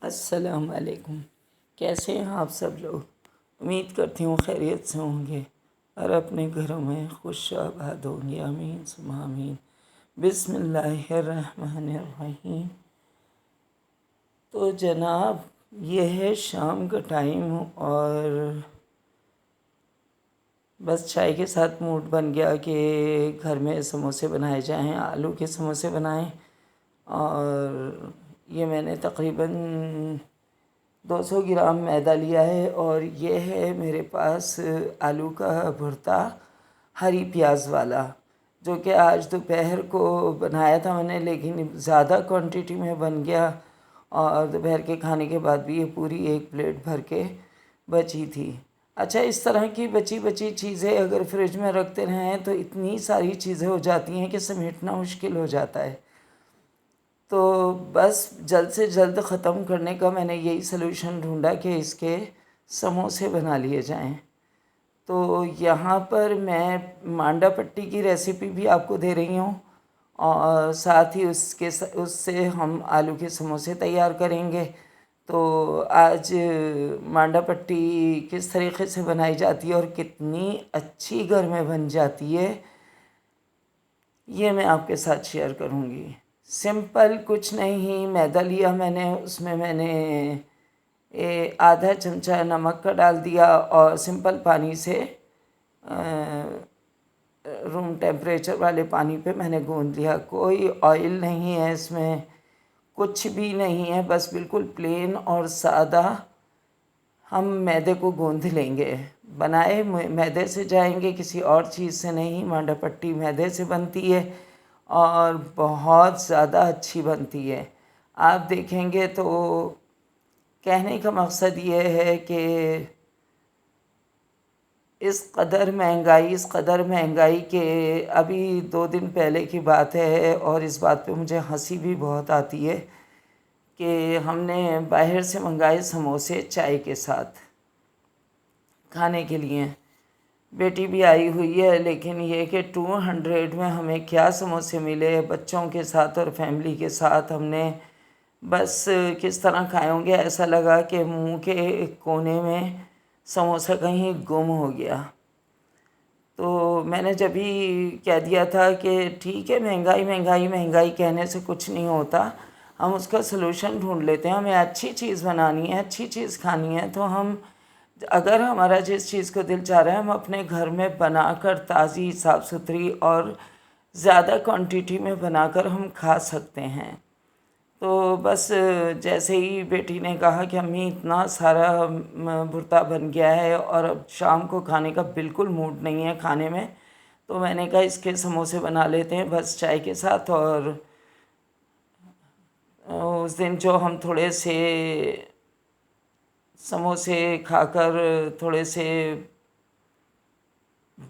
السلام علیکم۔ کیسے ہیں آپ سب لوگ؟ امید کرتی ہوں خیریت سے ہوں گے اور اپنے گھروں میں خوش آباد ہوں گے۔ آمین ثم آمین۔ بسم اللہ الرحمن الرحیم۔ تو جناب، یہ ہے شام کا ٹائم اور بس چائے کے ساتھ موڈ بن گیا کہ گھر میں سموسے بنائے جائیں، آلو کے سموسے بنائیں۔ اور یہ میں نے تقریباً 200 گرام میدا لیا ہے اور یہ ہے میرے پاس آلو کا بھرتا ہری پیاز والا، جو کہ آج دوپہر کو بنایا تھا میں نے، لیکن زیادہ کوانٹٹی میں بن گیا اور دوپہر کے کھانے کے بعد بھی یہ پوری 1 پلیٹ بھر کے بچی تھی۔ اچھا، اس طرح کی بچی چیزیں اگر فریج میں رکھتے رہیں تو اتنی ساری چیزیں ہو جاتی ہیں کہ سمیٹنا مشکل ہو جاتا ہے۔ تو بس جلد سے جلد ختم کرنے کا میں نے یہی سلوشن ڈھونڈا کہ اس کے سموسے بنا لیے جائیں۔ تو یہاں پر میں مانڈا پٹی کی ریسیپی بھی آپ کو دے رہی ہوں اور ساتھ ہی اس سے ہم آلو کے سموسے تیار کریں گے۔ تو آج مانڈا پٹی کس طریقے سے بنائی جاتی ہے اور کتنی اچھی گھر میں بن جاتی ہے، یہ میں آپ کے ساتھ شیئر کروں گی۔ سمپل کچھ نہیں، میدا لیا میں نے، اس میں میں نے آدھا چمچہ نمک کا ڈال دیا اور سمپل پانی سے روم ٹیمپریچر والے پانی پہ میں نے گوندھ لیا۔ کوئی آئل نہیں ہے اس میں، کچھ بھی نہیں ہے، بس بالکل پلین اور سادہ ہم میدے کو گوندھ لیں گے۔ بنائے میدے سے جائیں گے، کسی اور چیز سے نہیں۔ مانڈا پٹی میدے سے بنتی ہے اور بہت زیادہ اچھی بنتی ہے۔ آپ دیکھیں گے تو کہنے کا مقصد یہ ہے کہ اس قدر مہنگائی کہ ابھی 2 دن پہلے کی بات ہے اور اس بات پہ مجھے ہنسی بھی بہت آتی ہے کہ ہم نے باہر سے منگائے سموسے چائے کے ساتھ کھانے کے لیے۔ بیٹی بھی آئی ہوئی ہے، لیکن یہ کہ 200 میں ہمیں کیا سموسے ملے بچوں کے ساتھ اور فیملی کے ساتھ۔ ہم نے بس کس طرح کھائے ہوں گے، ایسا لگا کہ منہ کے ایک کونے میں سموسہ کہیں گم ہو گیا۔ تو میں نے جب ہی کہہ دیا تھا کہ ٹھیک ہے، مہنگائی کہنے سے کچھ نہیں ہوتا، ہم اس کا سلوشن ڈھونڈ لیتے ہیں۔ ہمیں اچھی چیز بنانی ہے، اچھی چیز کھانی ہے، تو ہم اگر ہمارا جس چیز کو دل چاہ رہا ہے ہم اپنے گھر میں بنا کر تازی، صاف ستھری اور زیادہ کوانٹٹی میں بنا کر ہم کھا سکتے ہیں۔ تو بس جیسے ہی بیٹی نے کہا کہ امی اتنا سارا بھرتا بن گیا ہے اور اب شام کو کھانے کا بالکل موڈ نہیں ہے کھانے میں، تو میں نے کہا اس کے سموسے بنا لیتے ہیں بس چائے کے ساتھ۔ اور اس دن جو ہم تھوڑے سے سموسے کھا کر تھوڑے سے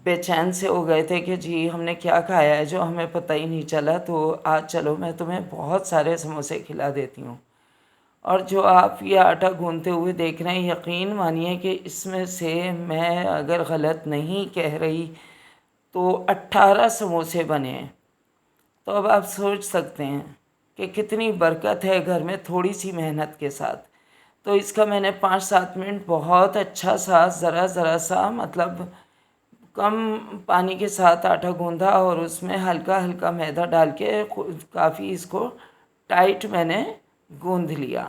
بے چین سے ہو گئے تھے کہ جی ہم نے کیا کھایا ہے جو ہمیں پتہ ہی نہیں چلا، تو آج چلو میں تمہیں بہت سارے سموسے کھلا دیتی ہوں۔ اور جو آپ یہ آٹا گوندھتے ہوئے دیکھ رہے ہیں، یقین مانیے کہ اس میں سے میں اگر غلط نہیں کہہ رہی تو 18 سموسے بنے ہیں۔ تو اب آپ سوچ سکتے ہیں کہ کتنی برکت ہے گھر میں تھوڑی سی محنت کے ساتھ۔ تو اس کا میں نے 5-7 منٹ بہت اچھا سا ذرا سا مطلب کم پانی کے ساتھ آٹا گوندھا اور اس میں ہلکا ہلکا میدا ڈال کے کافی اس کو ٹائٹ میں نے گوندھ لیا۔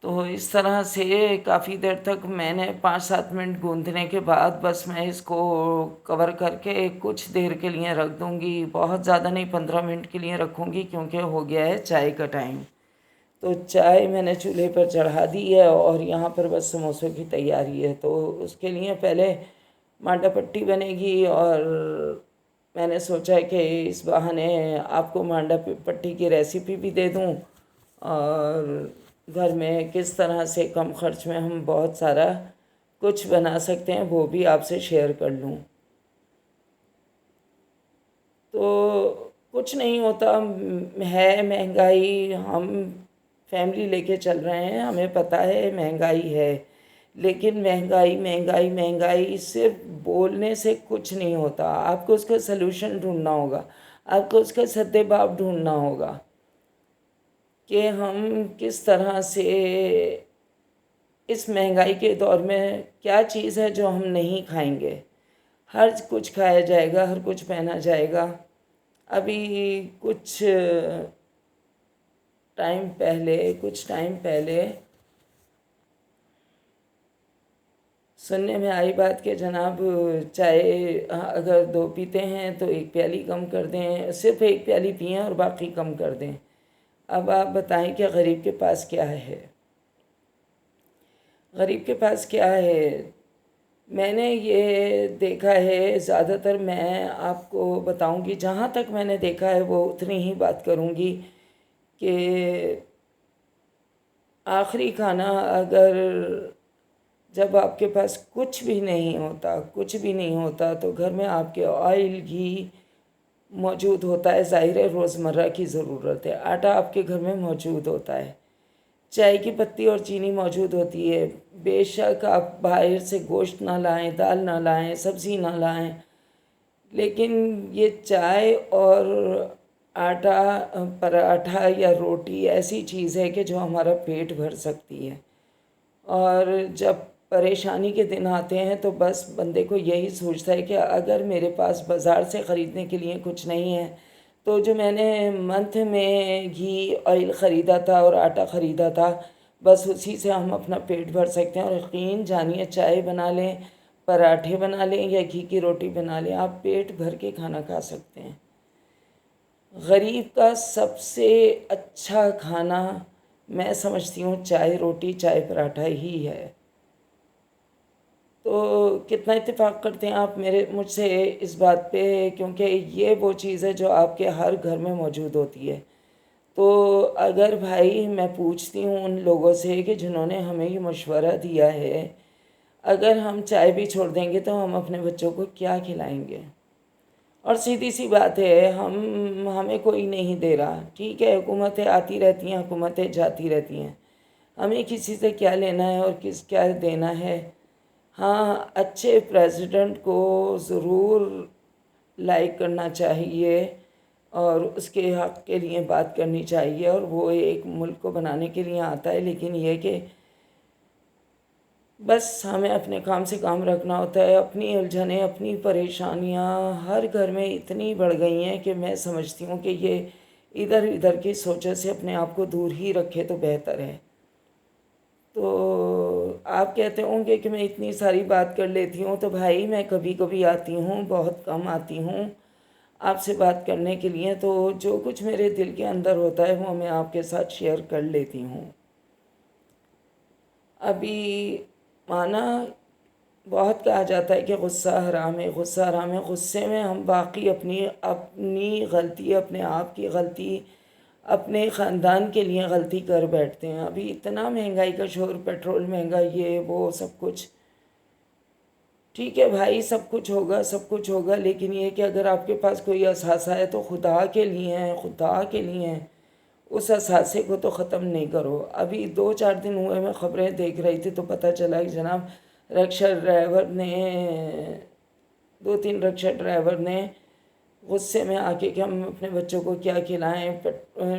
تو اس طرح سے کافی دیر تک میں نے 5-7 منٹ گوندھنے کے بعد بس میں اس کو کور کر کے کچھ دیر کے لیے رکھ دوں گی، بہت زیادہ نہیں، 15 منٹ کے لیے رکھوں گی کیونکہ ہو گیا ہے چائے کا ٹائم۔ تو چائے میں نے چولہے پر چڑھا دی ہے اور یہاں پر بس سموسوں کی تیاری ہے۔ تو اس کے لیے پہلے مانڈا پٹی بنے گی اور میں نے سوچا کہ اس بہانے آپ کو مانڈا پٹی کی ریسیپی بھی دے دوں اور گھر میں کس طرح سے کم خرچ میں ہم بہت سارا کچھ بنا سکتے ہیں وہ بھی آپ سے شیئر کر لوں۔ تو کچھ نہیں ہوتا ہے، مہنگائی، ہم فیملی لے کے چل رہے ہیں، ہمیں پتہ ہے مہنگائی ہے، لیکن مہنگائی صرف بولنے سے کچھ نہیں ہوتا۔ آپ کو اس کا سلوشن ڈھونڈنا ہوگا، آپ کو اس کا سدباب ڈھونڈنا ہوگا۔ کہ ہم کس طرح سے اس مہنگائی کے دور میں کیا چیز ہے جو ہم نہیں کھائیں گے. ہر کچھ کھایا جائے گا، ہر کچھ پہنا جائے گا. ابھی کچھ ٹائم پہلے سننے میں آئی بات کہ جناب چائے اگر 2 پیتے ہیں تو 1 پیالی کم کر دیں، صرف 1 پیالی پئیں اور باقی کم کر دیں. اب آپ بتائیں کہ غریب کے پاس کیا ہے؟ غریب کے پاس کیا ہے؟ میں نے یہ دیکھا ہے، زیادہ تر میں آپ کو بتاؤں گی جہاں تک میں نے دیکھا ہے وہ اتنی ہی بات کروں گی کہ آخری کھانا اگر جب آپ کے پاس کچھ بھی نہیں ہوتا تو گھر میں آپ کے آئل گھی موجود ہوتا ہے. ظاہر ہے روزمرہ کی ضرورت ہے. آٹا آپ کے گھر میں موجود ہوتا ہے. چائے کی پتی اور چینی موجود ہوتی ہے. بے شک آپ باہر سے گوشت نہ لائیں، دال نہ لائیں، سبزی نہ لائیں، لیکن یہ چائے اور آٹا، پراٹھا یا روٹی ایسی چیز ہے کہ جو ہمارا پیٹ بھر سکتی ہے. اور جب پریشانی کے دن آتے ہیں تو بس بندے کو یہی سوچتا ہے کہ اگر میرے پاس بازار سے خریدنے کے لیے کچھ نہیں ہے تو جو میں نے منتھ میں گھی آئل خریدا تھا اور آٹا خریدا تھا بس اسی سے ہم اپنا پیٹ بھر سکتے ہیں. اور یقین جانیے چائے بنا لیں، پراٹھے بنا لیں یا گھی کی روٹی بنا لیں، آپ پیٹ بھر کے کھانا کھا سکتے ہیں. غریب کا سب سے اچھا کھانا میں سمجھتی ہوں چائے روٹی، چائے پراٹھا ہی ہے. تو کتنا اتفاق کرتے ہیں آپ مجھ سے اس بات پہ، کیونکہ یہ وہ چیز ہے جو آپ کے ہر گھر میں موجود ہوتی ہے. تو اگر بھائی میں پوچھتی ہوں ان لوگوں سے کہ جنہوں نے ہمیں یہ مشورہ دیا ہے، اگر ہم چائے بھی چھوڑ دیں گے تو ہم اپنے بچوں کو کیا کھلائیں گے؟ اور سیدھی سی بات ہے، ہمیں کوئی نہیں دے رہا. ٹھیک ہے، حکومتیں آتی رہتی ہیں، حکومتیں جاتی رہتی ہیں، ہمیں کسی سے کیا لینا ہے اور کیا دینا ہے. ہاں، اچھے پریزیڈنٹ کو ضرور لائک کرنا چاہیے اور اس کے حق کے لیے بات کرنی چاہیے، اور وہ ایک ملک کو بنانے کے لیے آتا ہے. لیکن یہ کہ بس ہمیں اپنے کام سے کام رکھنا ہوتا ہے. اپنی الجھنیں، اپنی پریشانیاں ہر گھر میں اتنی بڑھ گئی ہیں کہ میں سمجھتی ہوں کہ یہ ادھر ادھر کی سوچوں سے اپنے آپ کو دور ہی رکھے تو بہتر ہے. تو آپ کہتے ہوں گے کہ میں اتنی ساری بات کر لیتی ہوں، تو بھائی میں کبھی کبھی آتی ہوں، بہت کم آتی ہوں آپ سے بات کرنے کے لیے. تو جو کچھ میرے دل کے اندر ہوتا ہے وہ میں آپ کے ساتھ شیئر کر لیتی ہوں. ابھی مانا بہت کہا جاتا ہے کہ غصہ حرام ہے، غصہ حرام ہے. غصے میں ہم باقی اپنی غلطی، اپنے آپ کی غلطی، اپنے خاندان کے لیے غلطی کر بیٹھتے ہیں. ابھی اتنا مہنگائی کا شور، پیٹرول مہنگا، یہ وہ سب کچھ. ٹھیک ہے بھائی، سب کچھ ہوگا، لیکن یہ کہ اگر آپ کے پاس کوئی اثاثہ ہے تو خدا کے لیے اس اثاثے کو تو ختم نہیں کرو. ابھی 2-4 دن ہوئے میں خبریں دیکھ رہی تھی تو پتہ چلا کہ جناب رکشا ڈرائیور نے 2-3 رکشا ڈرائیور نے غصے میں آ کے کہ ہم اپنے بچوں کو کیا کھلائیں،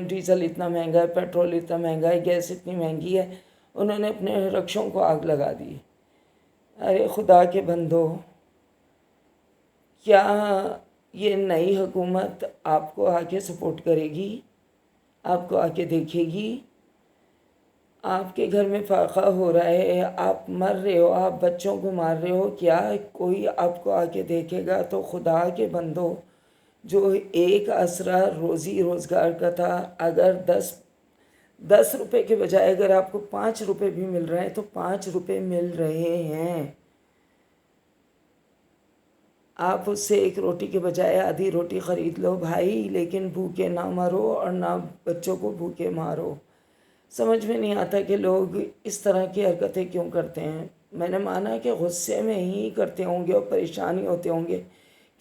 ڈیزل اتنا مہنگا ہے، پیٹرول اتنا مہنگا ہے، گیس اتنی مہنگی ہے، انہوں نے اپنے رکشوں کو آگ لگا دی. ارے خدا کے بندو، کیا یہ نئی حکومت آپ کو آ کے سپورٹ کرے گی؟ آپ کو آ کے دیکھے گی؟ آپ کے گھر میں فاقہ ہو رہا ہے، آپ مر رہے ہو، آپ بچوں کو مار رہے ہو، کیا کوئی آپ کو آ کے دیکھے گا؟ تو خدا کے بندو، جو ایک آسرا روزی روزگار کا تھا، اگر 10 روپے کے بجائے اگر آپ کو 5 روپے بھی مل رہے ہیں تو 5 روپے مل رہے ہیں، آپ اس سے 1 روٹی کے بجائے آدھی روٹی خرید لو بھائی، لیکن بھوکے نہ مرو اور نہ بچوں کو بھوکے مارو. سمجھ میں نہیں آتا کہ لوگ اس طرح کی حرکتیں کیوں کرتے ہیں. میں نے مانا کہ غصے میں ہی کرتے ہوں گے اور پریشانی ہوتے ہوں گے،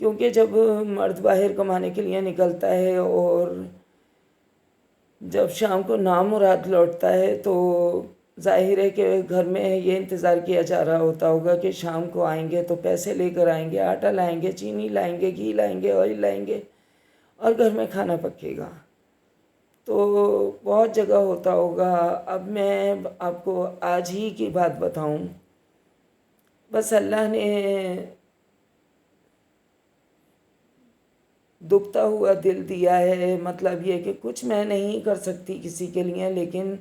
کیونکہ جب مرد باہر کمانے کے لیے نکلتا ہے اور جب شام کو نامراد لوٹتا ہے تو ظاہر ہے کہ گھر میں یہ انتظار کیا جا رہا ہوگا کہ شام کو آئیں گے تو پیسے لے کر آئیں گے، آٹا لائیں گے، چینی لائیں گے، گھی لائیں گے، آئل لائیں گے اور گھر میں کھانا پکے گا. تو بہت جگہ ہوتا ہوگا. اب میں آپ کو آج ہی کی بات بتاؤں. بس اللہ نے دکھتا ہوا دل دیا ہے. مطلب یہ کہ کچھ میں نہیں کر سکتی کسی کے لیے، لیکن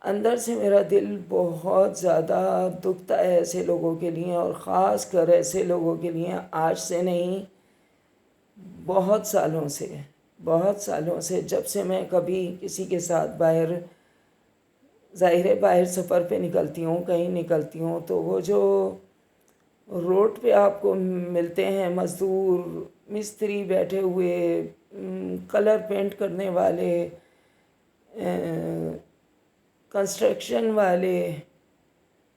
اندر سے میرا دل بہت زیادہ دکھتا ہے ایسے لوگوں کے لیے، اور خاص کر ایسے لوگوں کے لیے. آج سے نہیں، بہت سالوں سے جب سے میں کبھی کسی کے ساتھ ظاہر ہے باہر سفر پہ نکلتی ہوں، کہیں نکلتی ہوں، تو وہ جو روڈ پہ آپ کو ملتے ہیں مزدور، مستری بیٹھے ہوئے، کلر پینٹ کرنے والے، کنسٹرکشن والے،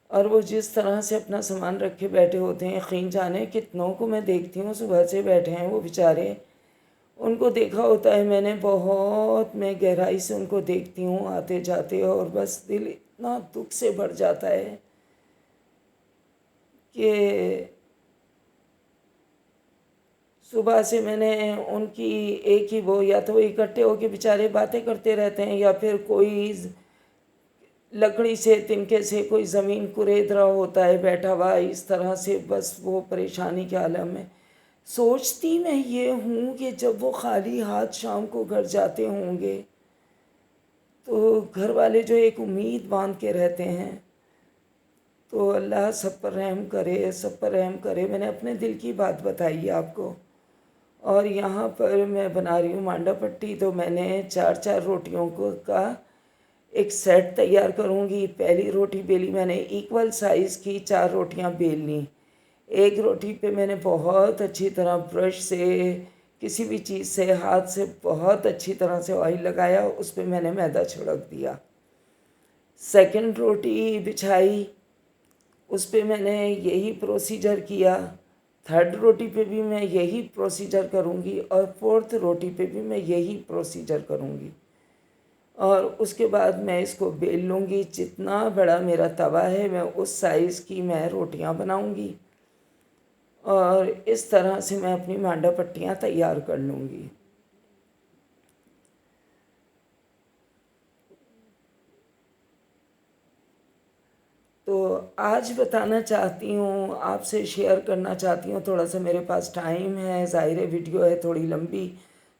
اور وہ جس طرح سے اپنا سامان رکھ کے بیٹھے ہوتے ہیں، یقین جانے کتنوں کو میں دیکھتی ہوں صبح سے بیٹھے ہیں وہ بیچارے. ان کو دیکھا ہوتا ہے میں نے بہت، میں گہرائی سے ان کو دیکھتی ہوں آتے جاتے، اور بس دل اتنا دکھ سے بھر جاتا ہے کہ صبح سے میں نے ان کی ایک ہی وہ، یا تو وہ اکٹھے ہو کے بیچارے باتیں کرتے رہتے ہیں، یا پھر کوئی لکڑی سے تنکے سے کوئی زمین کورید رہا ہوتا ہے بیٹھا ہوا، اس طرح سے بس وہ پریشانی کے عالم میں. سوچتی میں یہ ہوں کہ جب وہ خالی ہاتھ شام کو گھر جاتے ہوں گے، تو گھر والے جو ایک امید باندھ کے رہتے ہیں، تو اللہ سب پر رحم کرے، سب پر رحم کرے. میں نے اپنے دل کی بات بتائی ہے آپ کو. اور یہاں پر میں بنا رہی ہوں مانڈا پٹی، تو میں نے 4 روٹیوں کا ایک سیٹ تیار کروں گی. پہلی روٹی بیلی میں نے ایکول سائز کی 4 روٹیاں بیل لیں. ایک روٹی پہ میں نے بہت اچھی طرح برش سے، کسی بھی چیز سے، ہاتھ سے بہت اچھی طرح سے آئل لگایا، اس پہ میں نے میدا چھڑک دیا. سیکنڈ روٹی بچھائی، اس پہ میں نے یہی پروسیجر کیا. تھرڈ روٹی پہ بھی میں یہی پروسیجر کروں گی، اور فورتھ روٹی پہ بھی میں یہی پروسیجر کروں گی. اور اس کے بعد میں اس کو بیل لوں گی. جتنا بڑا میرا توا ہے میں اس سائز کی میں روٹیاں بناؤں گی، اور اس طرح سے میں اپنی مانڈا پٹیاں تیار کر لوں گی. تو آج بتانا چاہتی ہوں، آپ سے شیئر کرنا چاہتی ہوں. تھوڑا سا میرے پاس ٹائم ہے، ظاہر ویڈیو ہے تھوڑی لمبی،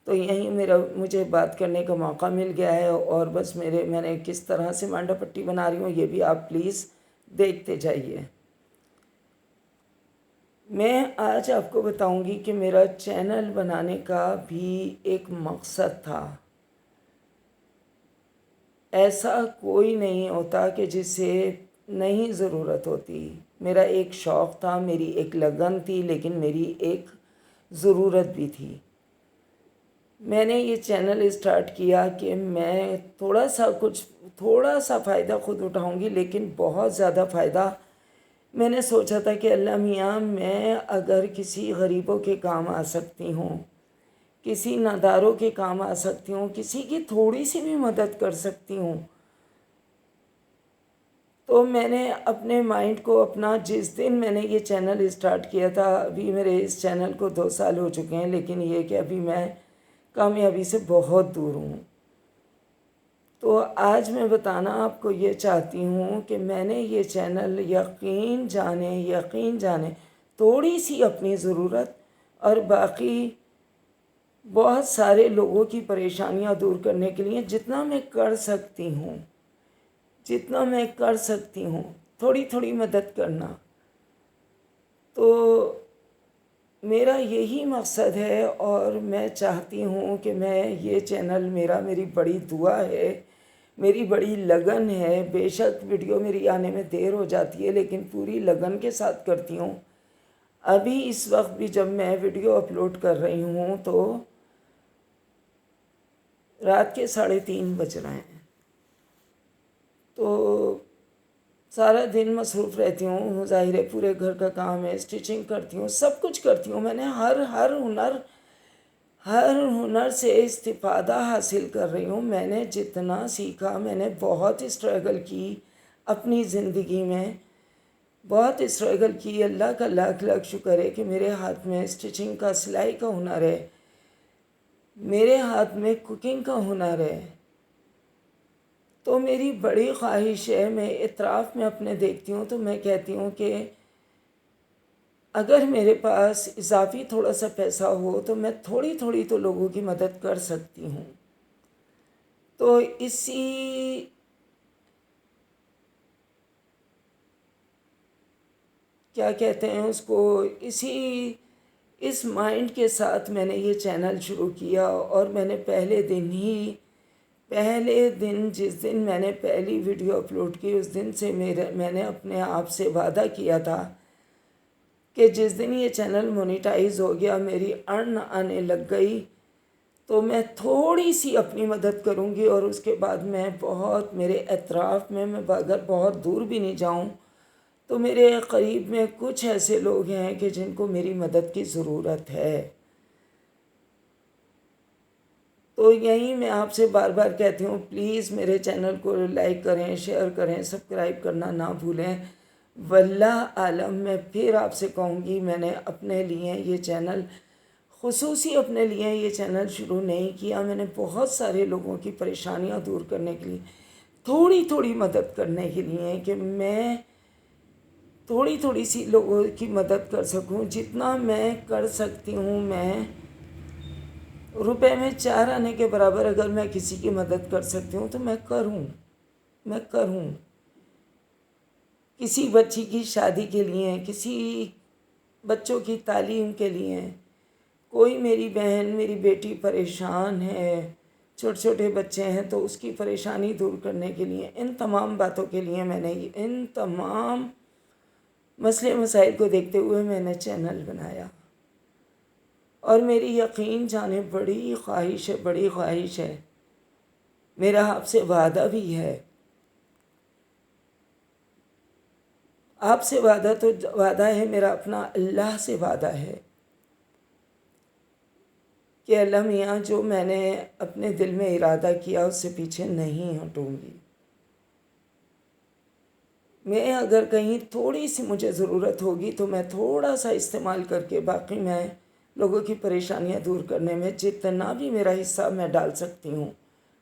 تو یہیں مجھے بات کرنے کا موقع مل گیا ہے. اور بس میں نے کس طرح سے مانڈا پٹی بنا رہی ہوں یہ بھی آپ پلیز دیکھتے جائیے. میں آج آپ کو بتاؤں گی کہ میرا چینل بنانے کا بھی ایک مقصد تھا. ایسا کوئی نہیں ہوتا کہ جسے نہیں ضرورت ہوتی. میرا ایک شوق تھا، میری ایک لگن تھی، لیکن میری ایک ضرورت بھی تھی. میں نے یہ چینل اسٹارٹ کیا کہ میں تھوڑا سا فائدہ خود اٹھاؤں گی، لیکن بہت زیادہ فائدہ میں نے سوچا تھا کہ اللہ میاں، میں اگر کسی غریبوں کے کام آ سکتی ہوں، کسی ناداروں کے کام آ سکتی ہوں، کسی کی تھوڑی سی بھی مدد کر سکتی ہوں، تو میں نے اپنے مائنڈ کو جس دن میں نے یہ چینل اسٹارٹ کیا تھا، ابھی میرے اس چینل کو 2 سال ہو چکے ہیں، لیکن یہ کہ ابھی میں کامیابی سے بہت دور ہوں. تو آج میں بتانا آپ کو یہ چاہتی ہوں کہ میں نے یہ چینل یقین جانے تھوڑی سی اپنی ضرورت اور باقی بہت سارے لوگوں کی پریشانیاں دور کرنے کے لیے جتنا میں کر سکتی ہوں تھوڑی تھوڑی مدد کرنا. تو میرا یہی مقصد ہے، اور میں چاہتی ہوں کہ میں یہ چینل میری بڑی دعا ہے، میری بڑی لگن ہے. بے شک ویڈیو میری آنے میں دیر ہو جاتی ہے، لیکن پوری لگن کے ساتھ کرتی ہوں. ابھی اس وقت بھی جب میں ویڈیو اپلوڈ کر رہی ہوں تو رات کے 3:30 بج رہے ہیں. تو سارا دن مصروف رہتی ہوں. ظاہر ہے پورے گھر کا کام ہے، اسٹیچنگ کرتی ہوں، سب کچھ کرتی ہوں. میں نے ہر ہنر سے استفادہ حاصل کر رہی ہوں. میں نے جتنا سیکھا، میں نے بہت اسٹرگل کی اپنی زندگی میں، بہت اسٹرگل کی. اللہ کا لاکھ لاکھ شکر ہے کہ میرے ہاتھ میں اسٹیچنگ کا، سلائی کا ہنر ہے، میرے ہاتھ میں کوکنگ کا ہنر ہے. تو میری بڑی خواہش ہے، میں اطراف میں اپنے دیکھتی ہوں تو میں کہتی ہوں کہ اگر میرے پاس اضافی تھوڑا سا پیسہ ہو تو میں تھوڑی تھوڑی تو لوگوں کی مدد کر سکتی ہوں. تو اسی کیا کہتے ہیں اس کو، اس مائنڈ کے ساتھ میں نے یہ چینل شروع کیا. اور میں نے پہلے دن جس دن میں نے پہلی ویڈیو اپلوڈ کی، اس دن سے میں نے اپنے آپ سے وعدہ کیا تھا کہ جس دن یہ چینل مونیٹائز ہو گیا، میری ارن آنے لگ گئی، تو میں تھوڑی سی اپنی مدد کروں گی. اور اس کے بعد میں میرے اطراف میں اگر بہت دور بھی نہیں جاؤں تو میرے قریب میں کچھ ایسے لوگ ہیں کہ جن کو میری مدد کی ضرورت ہے. تو یہی میں آپ سے بار بار کہتی ہوں، پلیز میرے چینل کو لائک کریں، شیئر کریں، سبسکرائب کرنا نہ بھولیں. واللہ عالم میں پھر آپ سے کہوں گی، میں نے اپنے لیے یہ چینل خصوصی اپنے لیے یہ چینل شروع نہیں کیا. میں نے بہت سارے لوگوں کی پریشانیاں دور کرنے کے لیے، تھوڑی تھوڑی مدد کرنے کے لیے، کہ میں تھوڑی تھوڑی سی لوگوں کی مدد کر سکوں. جتنا میں کر سکتی ہوں، میں روپے میں 4 آنے کے برابر اگر میں کسی کی مدد کر سکتی ہوں تو میں کروں. کسی بچی کی شادی کے لیے، کسی بچوں کی تعلیم کے لیے، کوئی میری بہن، میری بیٹی پریشان ہے، چھوٹے چھوٹے بچے ہیں، تو اس کی پریشانی دور کرنے کے لیے، ان تمام باتوں کے لیے میں نے ان تمام مسئلے مسائل کو دیکھتے ہوئے میں نے چینل بنایا. اور میری یقین جانے بڑی خواہش ہے، میرا آپ سے وعدہ بھی ہے. آپ سے وعدہ ہے، میرا اپنا اللہ سے وعدہ ہے کہ اللہ میاں، جو میں نے اپنے دل میں ارادہ کیا اس سے پیچھے نہیں ہٹوں گی. میں اگر کہیں تھوڑی سی مجھے ضرورت ہوگی تو میں تھوڑا سا استعمال کر کے، باقی میں لوگوں کی پریشانیاں دور کرنے میں جتنا بھی میرا حصہ میں ڈال سکتی ہوں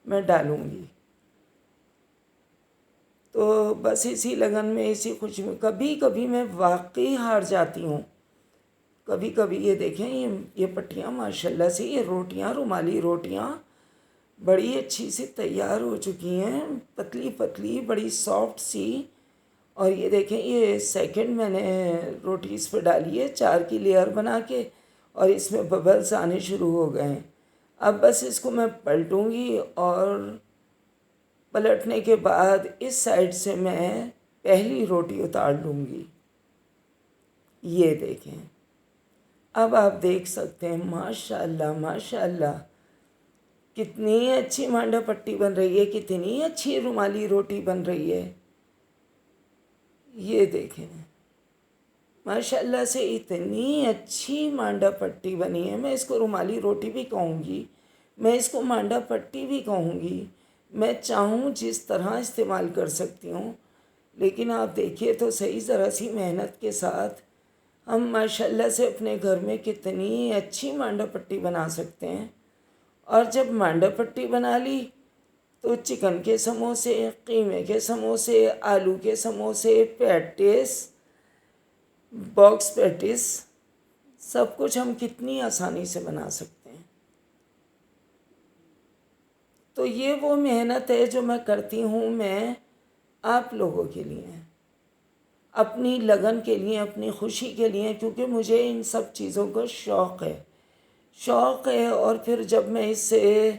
میں ڈالوں گی. تو بس اسی لگن میں، اسی خوشی میں، کبھی کبھی میں واقعی ہار جاتی ہوں. کبھی یہ دیکھیں، یہ پٹیاں ماشاءاللہ سے، یہ روٹیاں، رومالی روٹیاں بڑی اچھی سی تیار ہو چکی ہیں، پتلی پتلی، بڑی سافٹ سی. اور یہ دیکھیں، یہ سیکنڈ میں نے روٹی اس پہ ڈالی ہے 4 کی لیئر بنا کے، اور اس میں ببلز آنے شروع ہو گئے ہیں. اب بس اس کو میں پلٹوں گی، اور پلٹنے کے بعد اس سائڈ سے میں پہلی روٹی اتار لوں گی. یہ دیکھیں، اب آپ دیکھ سکتے ہیں، ماشاءاللہ کتنی اچھی مانڈا پٹی بن رہی ہے، کتنی اچھی رومالی روٹی بن رہی ہے. یہ دیکھیں، ماشاءاللہ سے اتنی اچھی مانڈا پٹی بنی ہے. میں اس کو رومالی روٹی بھی کہوں گی، میں اس کو مانڈا پٹی بھی کہوں گی، میں چاہوں جس طرح استعمال کر سکتی ہوں. لیکن آپ دیکھیے تو صحیح، ذرا سی محنت کے ساتھ ہم ماشاءاللہ سے اپنے گھر میں کتنی اچھی مانڈا پٹی بنا سکتے ہیں. اور جب مانڈا پٹی بنا لی تو چکن کے سموسے، قیمے کے سموسے، آلو کے سموسے، پیٹیس، باکس پیٹیس، سب کچھ ہم کتنی آسانی سے بنا سکتے ہیں. تو یہ وہ محنت ہے جو میں کرتی ہوں، میں آپ لوگوں کے لیے، اپنی لگن کے لیے، اپنی خوشی کے لیے، کیونکہ مجھے ان سب چیزوں کا شوق ہے. اور پھر جب میں اس سے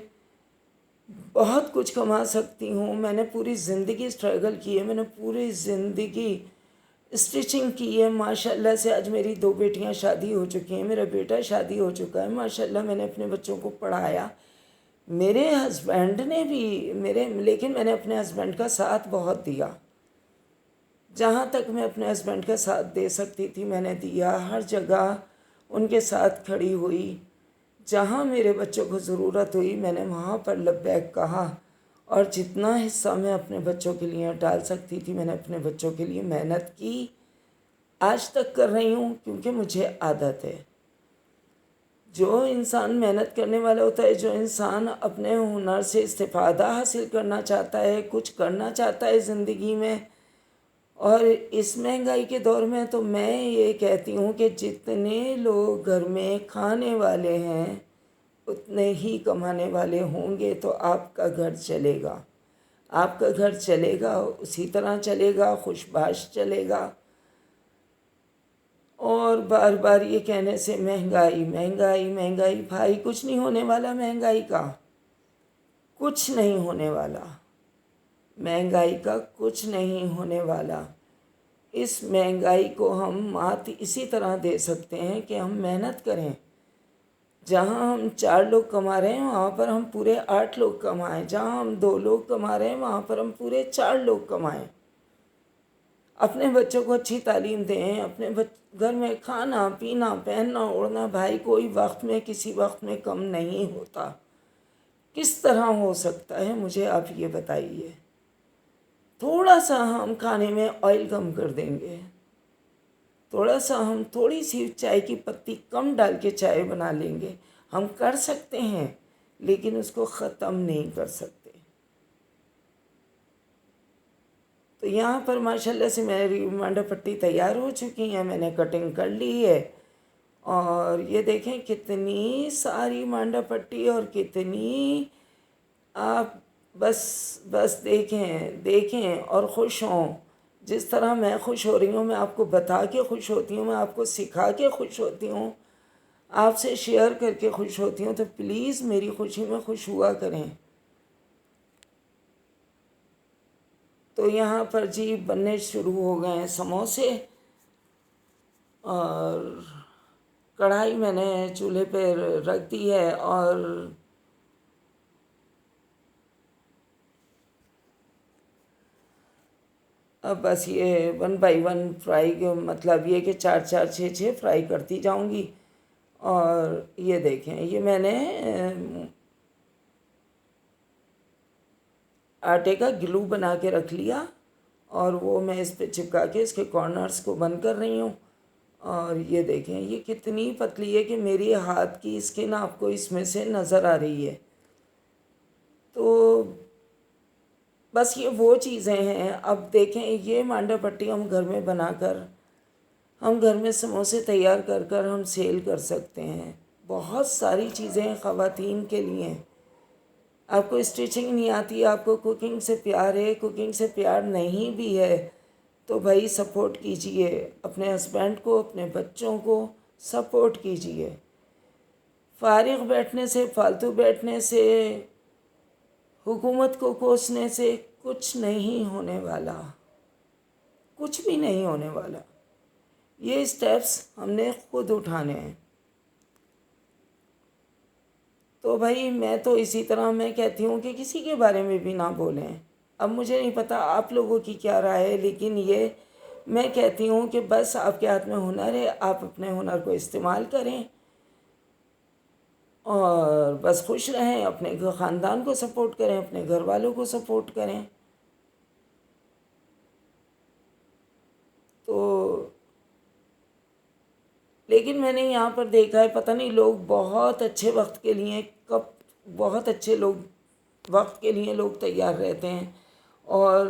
بہت کچھ کما سکتی ہوں، میں نے پوری زندگی اسٹرگل کی ہے، میں نے پوری زندگی اسٹیچنگ کی ہے. ماشاءاللہ سے آج میری 2 بیٹیاں شادی ہو چکی ہیں، میرا بیٹا شادی ہو چکا ہے. ماشاءاللہ میں نے اپنے بچوں کو پڑھایا. میرے ہسبینڈ نے بھی لیکن میں نے اپنے ہسبینڈ کا ساتھ بہت دیا. جہاں تک میں اپنے ہسبینڈ کا ساتھ دے سکتی تھی میں نے دیا. ہر جگہ ان کے ساتھ کھڑی ہوئی. جہاں میرے بچوں کو ضرورت ہوئی میں نے وہاں پر لبیک کہا. اور جتنا حصہ میں اپنے بچوں کے لیے ڈال سکتی تھی میں نے اپنے بچوں کے لیے محنت کی. آج تک کر رہی ہوں، کیونکہ مجھے عادت ہے. جو انسان محنت کرنے والا ہوتا ہے، جو انسان اپنے ہنر سے استفادہ حاصل کرنا چاہتا ہے، کچھ کرنا چاہتا ہے زندگی میں، اور اس مہنگائی کے دور میں تو میں یہ کہتی ہوں کہ جتنے لوگ گھر میں کھانے والے ہیں اتنے ہی کمانے والے ہوں گے تو آپ کا گھر چلے گا، آپ کا گھر چلے گا، اسی طرح چلے گا، خوش باش چلے گا۔ اور بار بار یہ کہنے سے مہنگائی مہنگائی مہنگائی، بھائی کچھ نہیں ہونے والا مہنگائی کا، کچھ نہیں ہونے والا مہنگائی کا، کچھ نہیں ہونے والا۔ اس مہنگائی کو ہم مات اسی طرح دے سکتے ہیں کہ ہم محنت کریں۔ جہاں ہم 4 لوگ کما رہے ہیں وہاں پر ہم پورے 8 لوگ کمائیں، جہاں ہم 2 لوگ کما رہے ہیں وہاں پر ہم پورے 4 لوگ کمائیں۔ اپنے بچوں کو اچھی تعلیم دیں، اپنے گھر میں کھانا پینا پہننا اوڑھنا، بھائی کوئی وقت میں کسی وقت میں کم نہیں ہوتا۔ کس طرح ہو سکتا ہے مجھے آپ یہ بتائیے؟ تھوڑا سا ہم کھانے میں آئل کم کر دیں گے، تھوڑا سا ہم تھوڑی سی چائے کی پتی کم ڈال کے چائے بنا لیں گے، ہم کر سکتے ہیں لیکن اس کو ختم نہیں کر سکتے۔ تو یہاں پر ماشاءاللہ سے میری مانڈا پٹی تیار ہو چکی ہیں، میں نے کٹنگ کر لی ہے، اور یہ دیکھیں کتنی ساری مانڈا پٹی، اور کتنی آپ بس دیکھیں اور خوش ہوں۔ جس طرح میں خوش ہو رہی ہوں، میں آپ کو بتا کے خوش ہوتی ہوں، میں آپ کو سکھا کے خوش ہوتی ہوں، آپ سے شیئر کر کے خوش ہوتی ہوں، تو پلیز میری خوشی میں خوش ہوا کریں۔ تو یہاں پر جی بننے شروع ہو گئے ہیں سموسے، اور کڑھائی میں نے چولہے پہ رکھ دی ہے، اور اب بس یہ 1 بائی 1 فرائی، مطلب یہ کہ 4 4 6 6 فرائی کرتی جاؤں گی۔ اور یہ دیکھیں یہ میں نے آٹے کا گلو بنا کے رکھ لیا، اور وہ میں اس پہ چپکا کے اس کے کارنرز کو بند کر رہی ہوں۔ اور یہ دیکھیں یہ کتنی پتلی ہے کہ میری ہاتھ کی اسکن آپ کو اس میں سے نظر آ رہی ہے۔ تو بس یہ وہ چیزیں ہیں۔ اب دیکھیں یہ مانڈا پٹی ہم گھر میں بنا کر، ہم گھر میں سموسے تیار کر کر ہم سیل کر سکتے ہیں۔ بہت ساری چیزیں خواتین کے لیے۔ آپ کو اسٹیچنگ نہیں آتی، آپ کو کوکنگ سے پیار ہے، کوکنگ سے پیار نہیں بھی ہے، تو بھائی سپورٹ کیجئے اپنے ہسبینڈ کو، اپنے بچوں کو سپورٹ کیجئے۔ فارغ بیٹھنے سے، فالتو بیٹھنے سے، حکومت کو کوسنے سے کچھ نہیں ہونے والا، کچھ بھی نہیں ہونے والا۔ یہ اسٹیپس ہم نے خود اٹھانے ہیں۔ تو بھائی میں تو اسی طرح میں کہتی ہوں کہ کسی کے بارے میں بھی نہ بولیں۔ اب مجھے نہیں پتا آپ لوگوں کی کیا رائے ہے، لیکن یہ میں کہتی ہوں کہ بس آپ کے ہاتھ میں ہنر ہے، آپ اپنے ہنر کو استعمال کریں، اور بس خوش رہیں، اپنے خاندان کو سپورٹ کریں، اپنے گھر والوں کو سپورٹ کریں۔ تو لیکن میں نے یہاں پر دیکھا ہے پتہ نہیں لوگ بہت اچھے وقت کے لیے بہت اچھے وقت کے لیے لوگ تیار رہتے ہیں اور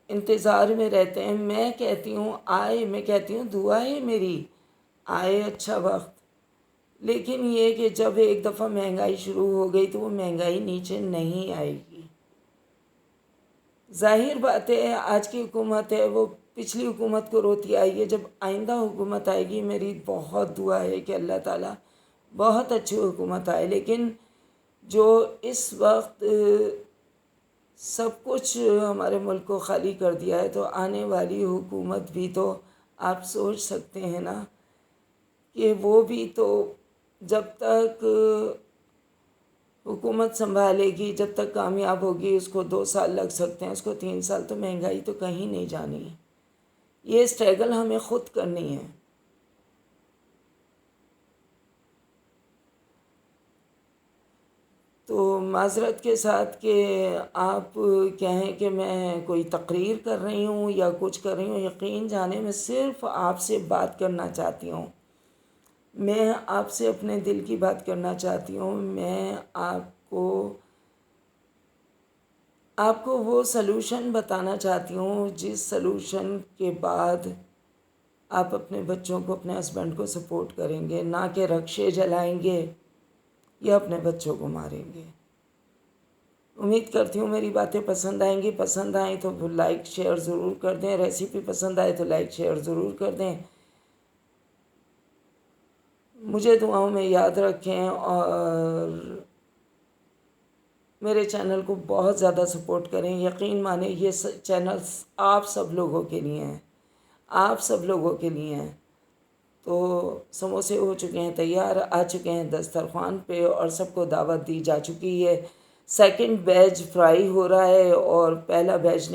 انتظار میں رہتے ہیں۔ میں کہتی ہوں دعا ہے میری آئے اچھا وقت، لیکن یہ کہ جب ایک دفعہ مہنگائی شروع ہو گئی تو وہ مہنگائی نیچے نہیں آئے گی۔ ظاہر بات ہے آج کی حکومت ہے وہ پچھلی حکومت کو روتی آئی ہے، جب آئندہ حکومت آئے گی میری بہت دعا ہے کہ اللہ تعالیٰ بہت اچھی حکومت آئے، لیکن جو اس وقت سب کچھ ہمارے ملک کو خالی کر دیا ہے، تو آنے والی حکومت بھی تو آپ سوچ سکتے ہیں نا کہ وہ بھی تو جب تک حکومت سنبھالے گی، جب تک کامیاب ہوگی، اس کو 2 سال لگ سکتے ہیں، اس کو 3 سال، تو مہنگائی تو کہیں نہیں جانی ہے۔ یہ اسٹرگل ہمیں خود کرنی ہے۔ تو معذرت کے ساتھ کہ آپ کہیں کہ میں کوئی تقریر کر رہی ہوں یا کچھ کر رہی ہوں، یقین جانے میں صرف آپ سے بات کرنا چاہتی ہوں۔ میں آپ سے اپنے دل کی بات کرنا چاہتی ہوں. میں آپ کو وہ سلوشن بتانا چاہتی ہوں جس سلوشن کے بعد آپ اپنے بچوں کو اپنے ہسبینڈ کو سپورٹ کریں گے، نہ کہ رکشے جلائیں گے یا اپنے بچوں کو ماریں گے. امید کرتی ہوں میری باتیں پسند آئیں گی. پسند آئیں تو لائک شیئر ضرور کر دیں. ریسیپی پسند آئے تو لائک شیئر ضرور کر دیں. مجھے دعاؤں میں یاد رکھیں اور میرے چینل کو بہت زیادہ سپورٹ کریں. یقین مانیں یہ چینل آپ سب لوگوں کے لیے ہیں، آپ سب لوگوں کے لیے ہیں. تو سموسے ہو چکے ہیں تیار، آ چکے ہیں دسترخوان پہ اور سب کو دعوت دی جا چکی ہے. سیکنڈ بیچ فرائی ہو رہا ہے اور پہلا بیچ